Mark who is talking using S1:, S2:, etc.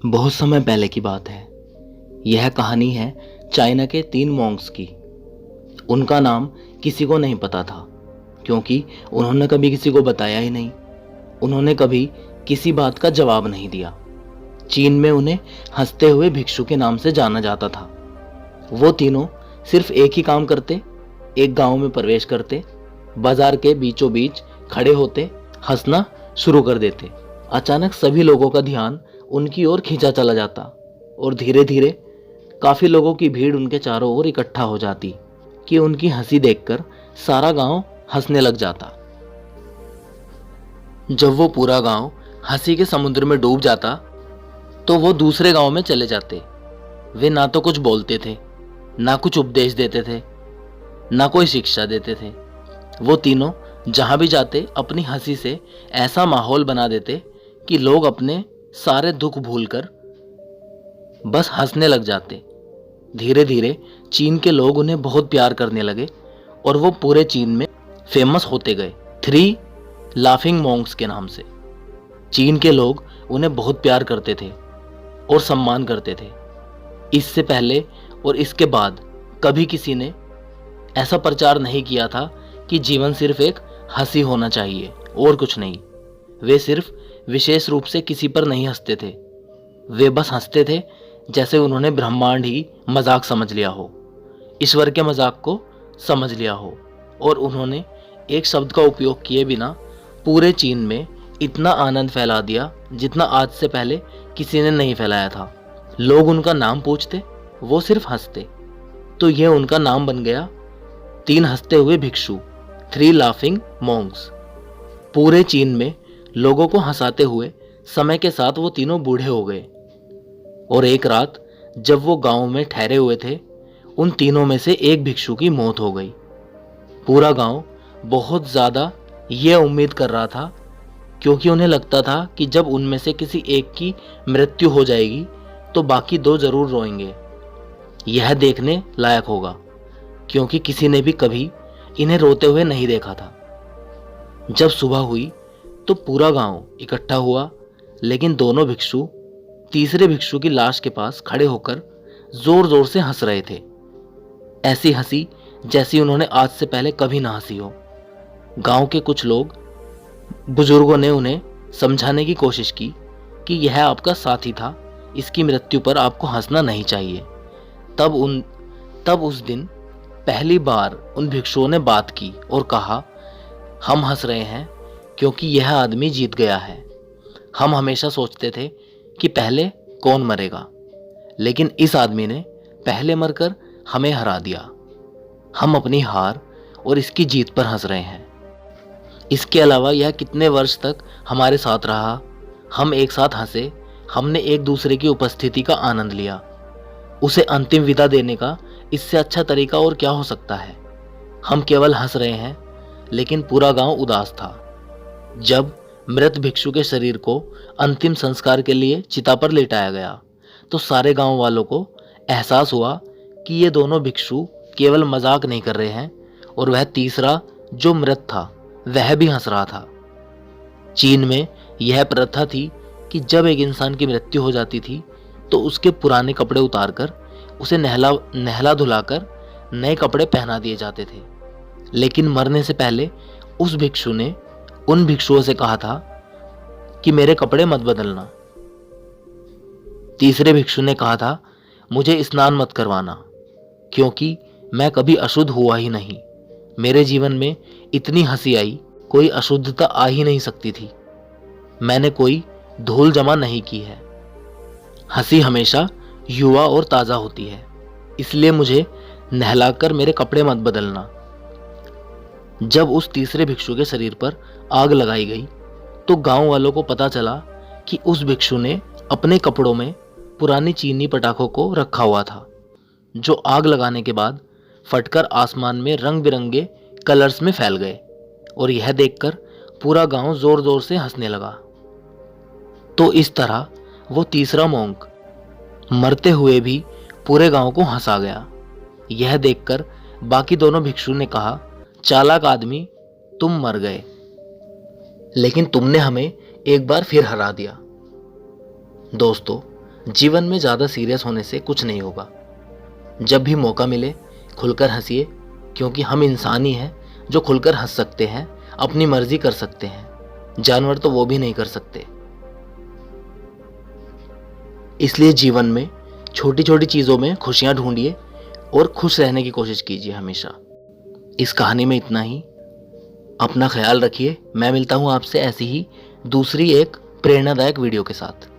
S1: बहुत समय पहले की बात है। यह कहानी है चाइना के 3 मॉन्क्स की। उनका नाम किसी को नहीं पता था, क्योंकि उन्होंने कभी किसी को बताया ही नहीं। उन्होंने कभी किसी बात का जवाब नहीं दिया। चीन में उन्हें हंसते हुए भिक्षु के नाम से जाना जाता था। वो तीनों सिर्फ एक ही काम करते, एक गांव में प्रवेश करते, बाजार के बीचों बीच खड़े होते, हंसना शुरू कर देते। अचानक सभी लोगों का ध्यान उनकी ओर खींचा चला जाता और धीरे धीरे काफी लोगों की भीड़ उनके चारों ओर इकट्ठा हो जाती कि उनकी हंसी देखकर सारा गांव हंसने लग जाता। जब वो पूरा गांव हंसी के समुद्र में डूब जाता तो वो दूसरे गांव में चले जाते। वे ना तो कुछ बोलते थे, ना कुछ उपदेश देते थे, ना कोई शिक्षा देते थे। वो तीनों जहां भी जाते अपनी हंसी से ऐसा माहौल बना देते कि लोग अपने सारे दुख भूलकर बस हंसने लग जाते। धीरे धीरे चीन के लोग उन्हें बहुत प्यार करने लगे और वो पूरे चीन में फेमस होते गए, 3 लाफिंग मॉन्क्स के नाम से। चीन के लोग उन्हें बहुत प्यार करते थे और सम्मान करते थे। इससे पहले और इसके बाद कभी किसी ने ऐसा प्रचार नहीं किया था कि जीवन सिर्फ एक हंसी होना चाहिए और कुछ नहीं। वे सिर्फ विशेष रूप से किसी पर नहीं हंसते थे। वे बस हंसते थे जैसे उन्होंने ब्रह्मांड ही मजाक समझ लिया हो, ईश्वर के मजाक को समझ लिया हो, और उन्होंने एक शब्द का उपयोग किए बिना पूरे चीन में इतना आनंद फैला दिया जितना आज से पहले किसी ने नहीं फैलाया था। लोग उनका नाम पूछते, वो सिर्फ हंसते। तो यह उनका नाम बन गया 3 हंसते हुए भिक्षु, 3 लाफिंग मॉन्क्स। पूरे चीन में लोगों को हंसाते हुए समय के साथ वो तीनों बूढ़े हो गए और एक रात जब वो गांव में ठहरे हुए थे, उन तीनों में से एक भिक्षु की मौत हो गई। पूरा गांव बहुत ज्यादा ये उम्मीद कर रहा था, क्योंकि उन्हें लगता था कि जब उनमें से किसी एक की मृत्यु हो जाएगी तो बाकी 2 जरूर रोएंगे। यह देखने लायक होगा, क्योंकि किसी ने भी कभी इन्हें रोते हुए नहीं देखा था। जब सुबह हुई तो पूरा गांव इकट्ठा हुआ, लेकिन दोनों भिक्षु तीसरे भिक्षु की लाश के पास खड़े होकर जोर जोर से हंस रहे थे। ऐसी हंसी जैसी उन्होंने आज से पहले कभी ना हंसी हो। गांव के कुछ लोग बुजुर्गों ने उन्हें समझाने की कोशिश की कि यह आपका साथी था, इसकी मृत्यु पर आपको हंसना नहीं चाहिए। तब उस दिन पहली बार उन भिक्षुओं ने बात की और कहा, हम हंस रहे हैं क्योंकि यह आदमी जीत गया है। हम हमेशा सोचते थे कि पहले कौन मरेगा, लेकिन इस आदमी ने पहले मरकर हमें हरा दिया। हम अपनी हार और इसकी जीत पर हंस रहे हैं। इसके अलावा यह कितने वर्ष तक हमारे साथ रहा, हम एक साथ हंसे, हमने एक दूसरे की उपस्थिति का आनंद लिया। उसे अंतिम विदा देने का इससे अच्छा तरीका और क्या हो सकता है। हम केवल हंस रहे हैं, लेकिन पूरा गांव उदास था। जब मृत भिक्षु के शरीर को अंतिम संस्कार के लिए चिता पर लेटाया गया तो सारे गांव वालों को एहसास हुआ कि ये दोनों भिक्षु केवल मजाक नहीं कर रहे हैं, और वह तीसरा जो मृत था वह भी हंस रहा था। चीन में यह प्रथा थी कि जब एक इंसान की मृत्यु हो जाती थी तो उसके पुराने कपड़े उतारकर उसे नहला धुलाकर नए कपड़े पहना दिए जाते थे। लेकिन मरने से पहले उस भिक्षु ने उन भिक्षुओं से कहा था कि मेरे कपड़े मत बदलना। तीसरे भिक्षु ने कहा था, मुझे स्नान मत करवाना, क्योंकि मैं कभी अशुद्ध हुआ ही नहीं। मेरे जीवन में इतनी हंसी आई, कोई अशुद्धता आ ही नहीं सकती थी। मैंने कोई धूल जमा नहीं की है। हंसी हमेशा युवा और ताजा होती है, इसलिए मुझे नहलाकर मेरे कपड़े मत बदलना। जब उस तीसरे भिक्षु के शरीर पर आग लगाई गई तो गांव वालों को पता चला कि उस भिक्षु ने अपने कपड़ों में पुरानी चीनी पटाखों को रखा हुआ था, जो आग लगाने के बाद फटकर आसमान में रंग बिरंगे कलर्स में फैल गए, और यह देखकर पूरा गांव जोर जोर से हंसने लगा। तो इस तरह वो तीसरा मॉन्क मरते हुए भी पूरे गांव को हंसा गया। यह देखकर बाकी दोनों भिक्षु ने कहा, चालाक आदमी, तुम मर गए, लेकिन तुमने हमें एक बार फिर हरा दिया। दोस्तों, जीवन में ज़्यादा सीरियस होने से कुछ नहीं होगा। जब भी मौका मिले खुलकर हंसिए, क्योंकि हम इंसान ही हैं जो खुलकर हंस सकते हैं, अपनी मर्जी कर सकते हैं। जानवर तो वो भी नहीं कर सकते। इसलिए जीवन में छोटी छोटी चीज़ों में खुशियां ढूंढिए और खुश रहने की कोशिश कीजिए हमेशा। इस कहानी में इतना ही। अपना ख्याल रखिए। मैं मिलता हूँ आपसे ऐसी ही दूसरी एक प्रेरणादायक वीडियो के साथ।